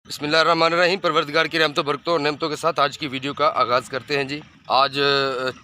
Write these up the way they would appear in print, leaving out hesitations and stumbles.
बिस्मिल्लाहिर्रहमानिर्रहीम। परवरदिगार की रहमतों बरकतों और नेमतों के साथ आज की वीडियो का आगाज़ करते हैं जी। आज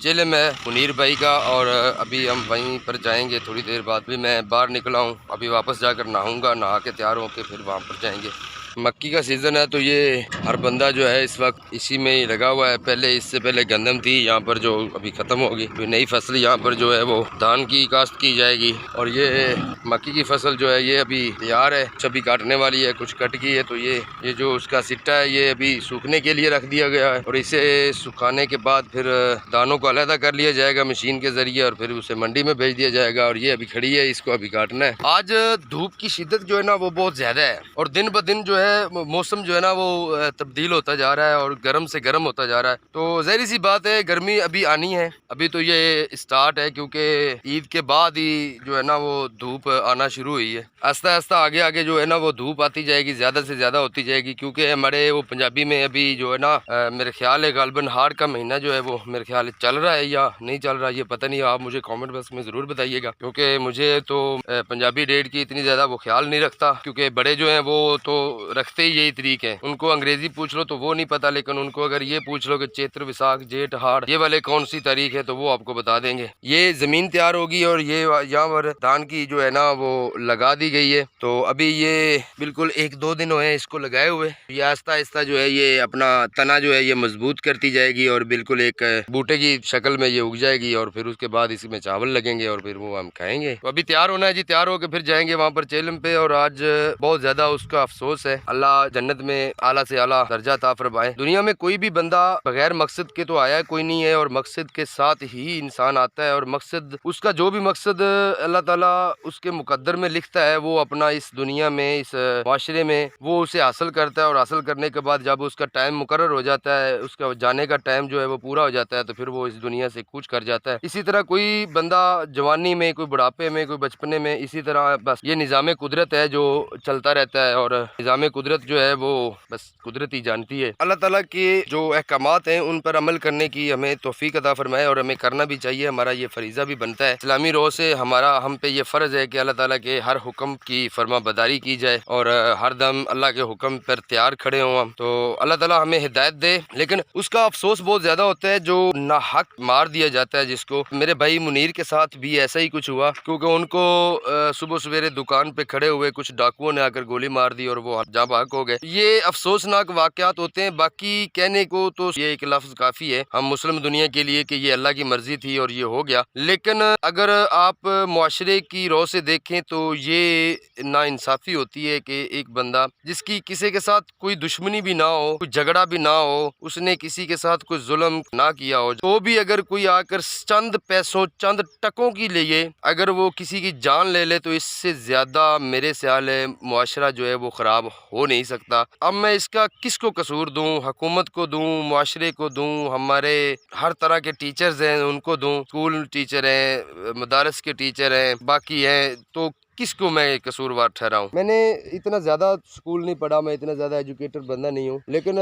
चेलम है मुनीर भाई का और अभी हम वहीं पर जाएंगे थोड़ी देर बाद। भी मैं बाहर निकला हूँ, अभी वापस जाकर नहाऊंगा, नहा के तैयार होकर फिर वहाँ पर जाएंगे। मक्की का सीज़न है तो ये हर बंदा जो है इस वक्त इसी में ही लगा हुआ है। पहले इससे पहले गंदम थी यहाँ पर जो अभी ख़त्म होगी, फिर नई फसल यहाँ पर जो है वो धान की काश्त की जाएगी। और ये मक्की की फसल जो है ये अभी तैयार है, कुछ अभी काटने वाली है, कुछ कट गई है। तो ये जो उसका सिट्टा है ये अभी सूखने के लिए रख दिया गया है और इसे सुखाने के बाद फिर दानों को अलहदा कर लिया जाएगा मशीन के ज़रिए और फिर उसे मंडी में भेज दिया जाएगा। और ये अभी खड़ी है, इसको अभी काटना है। आज धूप की शिद्दत जो है ना वो बहुत ज़्यादा है और दिन ब दिन जो है मौसम जो है ना वो तब्दील होता जा रहा है और गर्म से गर्म होता जा रहा है। तो ज़ाहिर सी बात है गर्मी अभी आनी है। अभी तो ये स्टार्ट है क्योंकि ईद के बाद ही जो है ना वो धूप आना शुरू हुई है। आस्ता आस्ता आगे आगे जो है ना वो धूप आती जाएगी, ज़्यादा से ज़्यादा होती जाएगी। क्योंकि हमारे वो पंजाबी में अभी जो है ना मेरे ख्याल है गालबन हाड़ का महीना जो है वो मेरे ख्याल चल रहा है या नहीं चल रहा, ये पता नहीं। आप मुझे कमेंट बॉक्स में ज़रूर बताइएगा क्योंकि मुझे तो पंजाबी डेट की इतनी ज़्यादा वो ख्याल नहीं रखता। क्योंकि बड़े जो हैं वो तो रखते ही यही तरीक है, उनको अंग्रेज़ी पूछ लो तो वो नहीं पता, लेकिन उनको अगर ये पूछ लो कि चैत्र विसाख जेठ हाड़ ये वाले कौन सी तारीख है तो वो आपको बता देंगे। ये ज़मीन तैयार होगी और ये यहाँ पर धान की जो है ना वो लगा दी गई है। तो अभी ये बिल्कुल 1-2 दिन हुए इसको लगाए हुए। ये आहिस्ता आहिस्ता जो है ये अपना तना जो है ये मजबूत करती जाएगी और बिल्कुल एक बूटे की शक्ल में ये उग जाएगी और फिर उसके बाद इसमें चावल लगेंगे और फिर वो हम खाएंगे। तो अभी तैयार होना है जी, तैयार होकर फिर जाएंगे वहाँ पर चेलम पे। और आज बहुत ज्यादा उसका अफसोस है, अल्लाह जन्नत में आला से आला दर्जा अता फरमाए। दुनिया में कोई भी बंदा बगैर मकसद के तो आया कोई नहीं है और मकसद के साथ ही इंसान आता है। और मकसद उसका जो भी मकसद अल्लाह ताला उसके मुकद्दर में लिखता है वो अपना इस दुनिया में इस माशरे में वो उसे हासिल करता है। और हासिल करने के बाद जब उसका टाइम मुकर्रर हो जाता है, उसका जाने का टाइम जो है वो पूरा हो जाता है तो फिर वो इस दुनिया से कूच कर जाता है। इसी तरह कोई बंदा जवानी में, कोई बुढ़ापे में, कोई बचपने में, इसी तरह बस ये निज़ाम कुदरत है जो चलता रहता है। और निज़ाम कुदरत जो है वो बस कुदरत ही जानती है। अल्लाह ताला के जो अहकामात हैं उन पर अमल करने की हमें तौफीक अता फरमाए और हमें करना भी चाहिए, हमारा ये फरीज़ा भी बनता है। इस्लामी रोह से हम पे ये फ़र्ज़ है कि अल्लाह ताला के हर हुक्म की फरमाबरदारी की जाए और हर दम अल्लाह के हुक्म पर तैयार खड़े हों हम। तो अल्लाह ताला हमें हिदायत दे, लेकिन उसका अफसोस बहुत ज़्यादा होता है जो नाहक मार दिया जाता है जिसको। मेरे भाई मुनीर के साथ भी ऐसा ही कुछ हुआ क्योंकि उनको सुबह सवेरे दुकान पे खड़े हुए कुछ डाकुओं ने आकर गोली मार दी और वो जहाँ भाग हो गए। ये अफसोसनाक वाकयात होते हैं। बाकी कहने को तो ये एक लफ्ज़ काफ़ी है हम मुस्लिम दुनिया के लिए कि ये अल्लाह की मर्जी थी और ये हो गया। लेकिन अगर आप मुआशरे की रौ से देखें तो ये नाइंसाफ़ी होती है कि एक बंदा जिसकी किसी के साथ कोई दुश्मनी भी ना हो, कोई झगड़ा भी ना हो, उसने किसी के साथ कोई जुल्म ना किया हो, तो भी अगर कोई आकर चंद पैसों चंद टकों के लिए अगर वो किसी की जान ले ले तो इससे ज़्यादा मेरे ख्याल है मुआशरा जो है वो ख़राब हो नहीं सकता। अब मैं इसका किसको कसूर दूँ? हुकूमत को दूँ, मुआशरे को दूँ, हमारे हर तरह के टीचर्स हैं उनको दूँ, स्कूल टीचर हैं, मदारस के टीचर हैं, बाकी हैं, तो किसको मैं कसूरवार ठहराऊं? मैंने इतना ज़्यादा स्कूल नहीं पढ़ा, मैं इतना ज़्यादा एजुकेटेड बंदा नहीं हूँ, लेकिन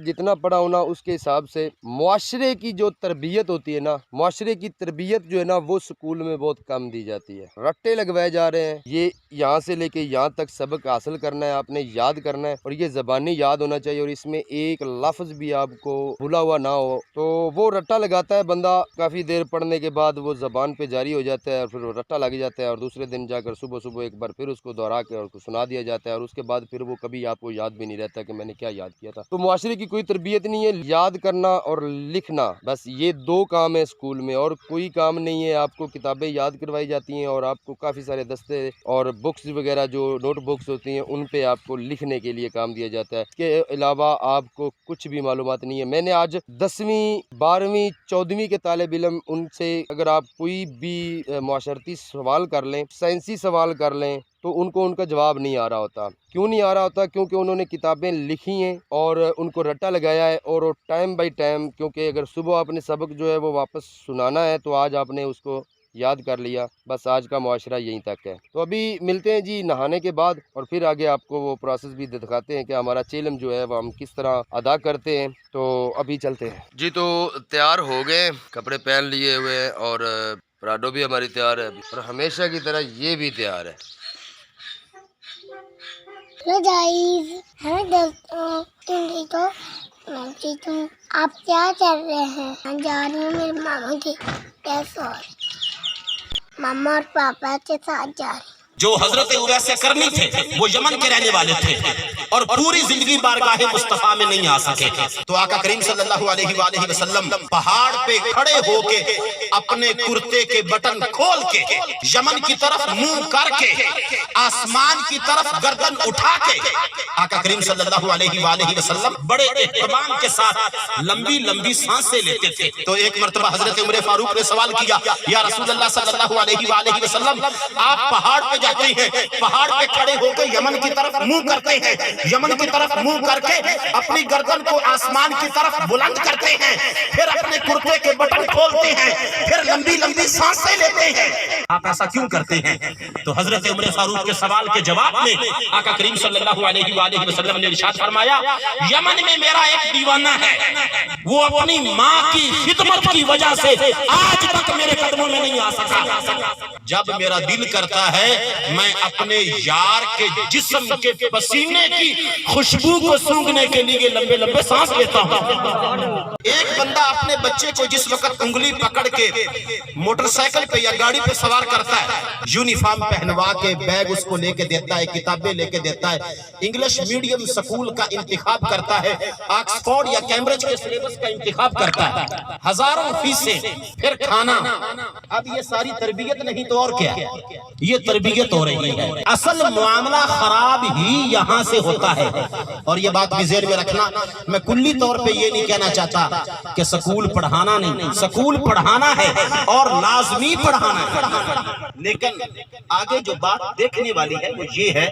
जितना पढ़ा हूँ ना उसके हिसाब से मुआशरे की जो तरबियत होती है ना, मुआशरे की तरबियत जो है ना वो स्कूल में बहुत कम दी जाती है। रट्टे लगवाए जा रहे हैं, ये यहाँ से लेके यहाँ तक सबक हासिल करना है, आपने याद करना है और ये ज़बानी याद होना चाहिए और इसमें एक लफ्ज़ भी आपको भूला हुआ ना हो। तो वो रट्टा लगाता है बंदा, काफ़ी देर पढ़ने के बाद वो ज़बान पे जारी हो जाता है और फिर वो रट्टा लग जाता है और दूसरे दिन जाकर सुबह सुबह एक बार फिर उसको दोहरा के और सुना दिया जाता है और उसके बाद फिर वो कभी आपको याद भी नहीं रहता कि मैंने क्या याद किया था। तो मुआशरे की कोई तरबियत नहीं है, याद करना और लिखना, बस ये 2 काम है स्कूल में और कोई काम नहीं है। आपको किताबें याद करवाई जाती हैं और आपको काफ़ी सारे दस्ते और बुक्स वगैरह जो नोटबुक्स होती हैं उन पे आपको लिखने के लिए काम दिया जाता है। इसके अलावा आपको कुछ भी मालूमात नहीं है। मैंने आज 10वीं 12वीं 14वीं के तालिब इल्म उनसे अगर आप कोई भी मुआशरती सवाल कर लें, साइंसी सवाल कर लें तो उनको उनका जवाब नहीं आ रहा होता। क्यों नहीं आ रहा होता? क्योंकि उन्होंने किताबें लिखी हैं और उनको रट्टा लगाया है और टाइम बाय टाइम, क्योंकि अगर सुबह आपने सबक जो है वो वापस सुनाना है तो आज आपने उसको याद कर लिया, बस आज का मुआशरा यहीं तक है। तो अभी मिलते हैं जी नहाने के बाद और फिर आगे आपको वो प्रोसेस भी दिखाते हैं कि हमारा चेलम जो है वो हम किस तरह अदा करते हैं। तो अभी चलते हैं जी। तो तैयार हो गए, कपड़े पहन लिए हुए हैं और पराडो भी हमारी तैयार है और हमेशा की तरह ये भी तैयार है। हेलो गाइस, हेलो दोस्तों, तो मैं ठीक हूँ। आप क्या कर रहे हैं? मैं जा रही हूँ मेरे मामा के पास और मामा और पापा के साथ जा रही हूँ। जो हजरत उवैस से करनी थे वो यमन के रहने वाले थे और पूरी जिंदगी बारगाहे मुस्तफा में नहीं आ सके। तो आका करीम सल्लल्लाहु अलैहि वसल्लम पहाड़ पे खड़े होके अपने कुर्ते के बटन खोल के यमन की तरफ मुंह करके आसमान की तरफ गर्दन उठा के आका करीम सल्लल्लाहु अलैहि वसल्लम बड़े एहतमाम के साथ लंबी लंबी सांसें लेते थे। तो एक मर्तबा हजरत उमर फारूक ने सवाल किया, या रसूलुल्लाह सल्लल्लाहु अलैहि वसल्लम, आप पहाड़ पे जाते हैं, पहाड़ पे खड़े होकर यमन की तरफ मुंह करते हैं, यमन की तरफ मुंह करके अपनी गर्दन को आसमान की तरफ बुलंद करते हैं, फिर अपने कुर्ते के बटन खोलते हैं, फिर लंबी लंबी सांसें लेते हैं, आप ऐसा क्यों करते हैं? तो हजरत उमर फारूक के सवाल के जवाब में आका करीम सल्लल्लाहु अलैहि वसल्लम ने इरशाद फरमाया, यमन में मेरा एक दीवाना है, वो अपनी माँ की खिदमत की वजह से आज तक मेरे कदमों में नहीं आ सका। जब मेरा दिल करता है मैं अपने यार के जिस्म के पसीने की खुशबू को सूंघने के लिए लंबे लंबे सांस लेता हूँ। एक बंदा अपने बच्चे को जिस वक्त उंगली पकड़ के मोटरसाइकिल पे या गाड़ी पे सवार करता है, यूनिफॉर्म पहनवा के बैग उसको लेके देता है, किताबें लेके देता है, इंग्लिश मीडियम स्कूल का इंतखाब करता है, ऑक्सफोर्ड या कैम्ब्रिज के सिलेबस का इंतखाब करता है, हजारों फीसें, फिर खाना। अब ये सारी तरबियत नहीं तो और क्या, ये तरबियत हो रही है। असल मामला खराब ही यहाँ से होता है। और ये बात भी ज़हन में रखना, मैं कुल्ली तौर पे ये नहीं कहना चाहता कि स्कूल पढ़ाना नहीं, स्कूल पढ़ाना है और लाजमी पढ़ाना है, लेकिन आगे जो बात देखने वाली है वो ये है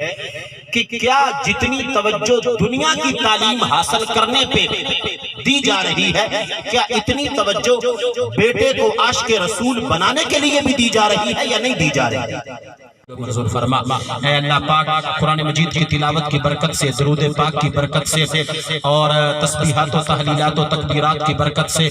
कि क्या जितनी तवज्जो दुनिया की तालीम हासिल करने पे दी जा रही है, क्या इतनी तवज्जो बेटे को आशिक रसूल बनाने के लिए भी दी जा रही है या नहीं दी जा रही है? मंजूर फरमा। ऐ अल्लाह पाक, कुरान मजीद की तिलावत की बरकत से, दरूद पाक की बरकत से और तस्बीहात व तहलीलात व तकबीरात की बरकत से,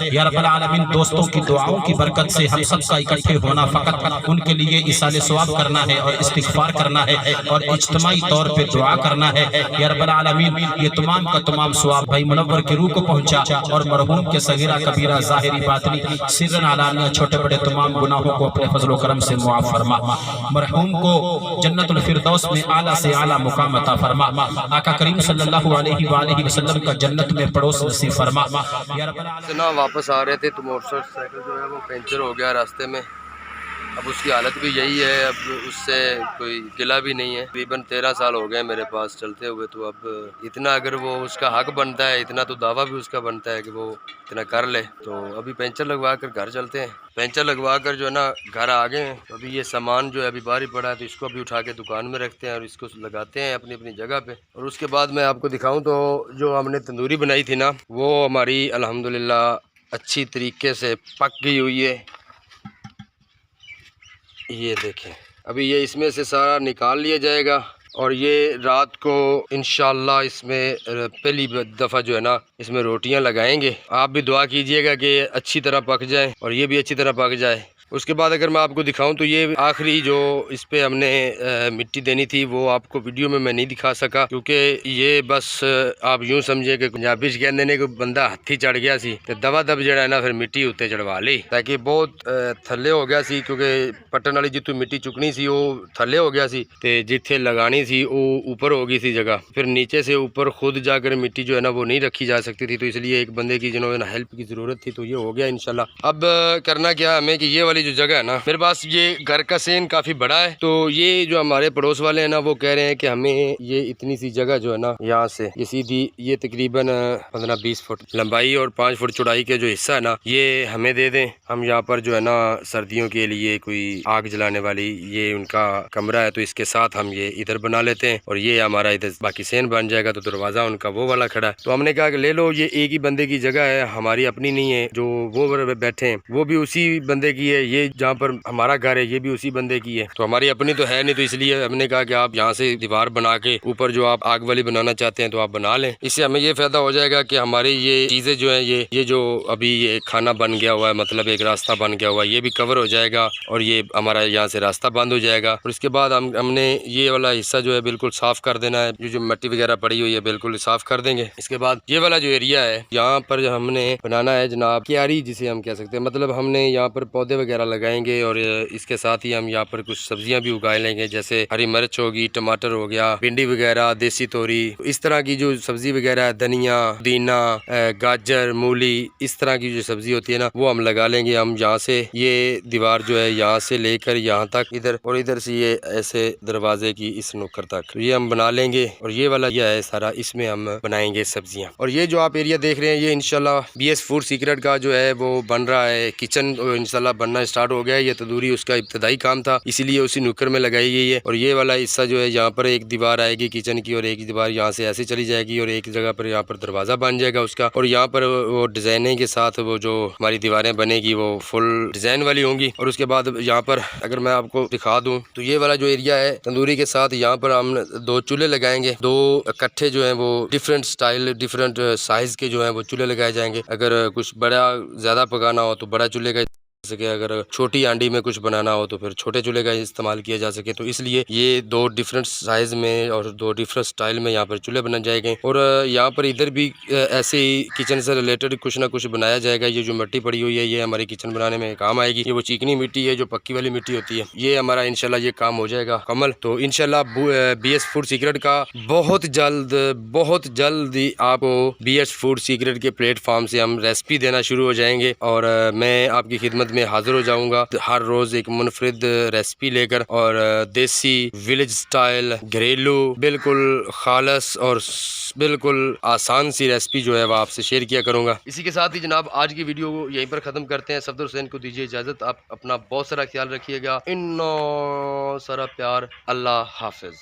या रब्बल आलमीन दोस्तों की दुआओं की बरकत से हम सब का इकट्ठे होना फ़कत उनके लिए इसाले सवाब करना है और इस्तिग़फ़ार करना है और इज्तिमाई तौर पे दुआ करना है। या रब्बल आलमीन ये तमाम का तमाम सवाब भाई मुनव्वर की रूह को पहुँचा और मरहूम के सगीरा कबीरा ज़ाहिरी बातिनी सिर्रन आलानिया छोटे बड़े तमाम गुनाहों को अपने फजल व करम से मुआफ़ फरमा। मरहूम को जन्नतुल फिरदौस में आला से आला मुकाम अता फरमा। आका करीम सल्लल्लाहु अलैहि वसल्लम का जन्नत में पड़ोस नसीब फरमा। ना वापस आ रहे थे तो मोटरसाइकिल जो है वो पंचर हो गया रास्ते में। अब उसकी हालत भी यही है, अब उससे कोई गिला भी नहीं है। तकरीबन 13 साल हो गए मेरे पास चलते हुए, तो अब इतना अगर वो उसका हक बनता है, इतना तो दावा भी उसका बनता है कि वो इतना कर ले। तो अभी पंचर लगवा कर घर चलते हैं। पंचर लगवा कर जो है ना घर आ गए हैं। अभी ये सामान जो है अभी बाहर ही पड़ा है, तो इसको अभी उठा के दुकान में रखते हैं और इसको लगाते हैं अपनी अपनी जगह पे। और उसके बाद मैं आपको दिखाऊं तो जो हमने तंदूरी बनाई थी ना, वो हमारी अल्हम्दुलिल्लाह अच्छी तरीके से पक गई हुई है। ये देखें, अभी ये इसमें से सारा निकाल लिया जाएगा और ये रात को इंशाल्लाह इसमें पहली दफ़ा जो है ना इसमें रोटियां लगाएंगे। आप भी दुआ कीजिएगा कि अच्छी तरह पक जाए और ये भी अच्छी तरह पक जाए। उसके बाद अगर मैं आपको दिखाऊं तो ये आखिरी जो इस पे हमने मिट्टी देनी थी वो आपको वीडियो में मैं नहीं दिखा सका, क्योंकि ये बस आप यूं समझिए कि पंजाबी कहते ने कोई बंदा हाथी चढ़ गया सी ते दवा दब जड़ा है ना फिर मिट्टी उत्ते चढ़वा ली, ताकि बहुत थल्ले हो गया सी, क्योंकि पट्टन वाली जितों मिट्टी चुकनी सी वो थल्ले हो गया सी ते जिथे लगानी सी वो ऊपर हो गई सी जगह। फिर नीचे से ऊपर खुद जाकर मिट्टी जो है ना वो नहीं रखी जा सकती थी, तो इसलिए एक बंदे की जिन्होंने हेल्प की ज़रूरत थी, तो ये हो गया इंशाल्लाह। अब करना क्या हमें कि ये वाली जो जगह है ना, मेरे पास ये घर का सेन काफ़ी बड़ा है, तो ये जो हमारे पड़ोस वाले हैं ना वो कह रहे हैं कि हमें ये इतनी सी जगह जो है ना यहाँ से ये सीधी ये तकरीबन 15-20 फुट लंबाई और 5 फुट चौड़ाई के जो हिस्सा है ना ये हमें दे दें। हम यहाँ पर जो है ना सर्दियों के लिए कोई आग जलाने वाली ये उनका कमरा है, तो इसके साथ हम ये इधर बना लेते हैं और ये हमारा इधर बाकी सेन बन जाएगा, तो दरवाज़ा उनका वो वाला खड़ा है। तो हमने कहा कि ले लो, ये एक ही बंदे की जगह है, हमारी अपनी नहीं है। जो वो बैठे हैं वो भी उसी बंदे की है, ये जहाँ पर हमारा घर है ये भी उसी बंदे की है, तो हमारी अपनी तो है नहीं, तो इसलिए हमने कहा कि आप यहाँ से दीवार बना के ऊपर जो आप आग वाली बनाना चाहते हैं तो आप बना लें। इससे हमें ये फायदा हो जाएगा कि हमारी ये चीज़ें जो है ये जो अभी ये खाना बन गया हुआ है, मतलब एक रास्ता बन गया हुआ है, ये भी कवर हो जाएगा और ये हमारा यहाँ से रास्ता बंद हो जाएगा। और इसके बाद हमने ये वाला हिस्सा जो है बिल्कुल साफ कर देना है, जो मिट्टी वगैरह पड़ी हुई है बिल्कुल साफ कर देंगे। इसके बाद ये वाला जो एरिया है यहाँ पर हमने बनाना है जनाब क्यारी जिसे हम कह सकते हैं, मतलब हमने यहाँ पर पौधे वगैरह लगाएंगे और इसके साथ ही हम यहाँ पर कुछ सब्जियां भी उगा लेंगे, जैसे हरी मिर्च होगी, टमाटर हो गया, भिंडी वगैरह, देसी तोरी, इस तरह की जो सब्जी वगैरह है, धनिया, पुदीना, गाजर, मूली, इस तरह की जो सब्जी होती है ना वो हम लगा लेंगे। हम यहाँ से ये दीवार जो है यहाँ से लेकर यहाँ तक इधर और इधर से ये ऐसे दरवाजे की इस नुक्कड़ तक, तो ये हम बना लेंगे। और ये वाला यह है सारा, इसमें हम बनाएंगे सब्जियां। और ये जो आप एरिया देख रहे हैं ये इंशाल्लाह BS फूड सीक्रेट का जो है वो बन रहा है, किचन इंशाल्लाह बनना स्टार्ट हो गया है। ये तंदूरी उसका इब्तदाई काम था, इसीलिए उसी नुक्कड़ में लगाई गई है। और ये वाला हिस्सा जो है यहाँ पर एक दीवार आएगी किचन की और एक दीवार यहाँ से ऐसे चली जाएगी और एक जगह पर यहाँ पर दरवाजा बन जाएगा उसका। और यहाँ पर वो डिजाइनिंग के साथ वो जो हमारी दीवारें बनेगी वो फुल डिजाइन वाली होंगी। और उसके बाद यहाँ पर अगर मैं आपको दिखा दूं तो ये वाला जो एरिया है तंदूरी के साथ, यहाँ पर हम 2 चूल्हे लगाएंगे, 2 इकट्ठे जो है वो डिफरेंट स्टाइल डिफरेंट साइज के जो है वो चूल्हे लगाए जाएंगे। अगर कुछ बड़ा ज्यादा पकाना हो तो बड़ा चूल्हे का सके, अगर छोटी आंडी में कुछ बनाना हो तो फिर छोटे चूल्हे का इस्तेमाल किया जा सके। तो इसलिए ये 2 डिफरेंट साइज में और 2 डिफरेंट स्टाइल में यहाँ पर चूल्हे बनाए जाएंगे। और यहाँ पर इधर भी ऐसे ही किचन से रिलेटेड कुछ ना कुछ बनाया जाएगा। ये जो मिट्टी पड़ी हुई है ये हमारी किचन बनाने में काम आएगी। ये वो चिकनी मिट्टी है जो पक्की वाली मिट्टी होती है, ये हमारा इंशाल्लाह ये काम हो जाएगा कमल। तो इंशाल्लाह BS फूड सीक्रेट का बहुत जल्द ही आपको BS फूड सीक्रेट के प्लेटफॉर्म से हम रेसिपी देना शुरू हो जाएंगे और मैं आपकी खिदमत में हाजिर हो जाऊंगा हर रोज एक मुनफरिद रेसिपी लेकर, और देसी विलेज स्टाइल घरेलू बिल्कुल खालस और बिल्कुल आसान सी रेसिपी जो है वो आपसे शेयर किया करूंगा। इसी के साथ ही जनाब आज की वीडियो को यहीं पर ख़त्म करते हैं। सफदर हुसैन को दीजिए इजाज़त, आप अपना बहुत सारा ख्याल रखिएगा। इन्नो सारा प्यार, अल्लाह हाफिज।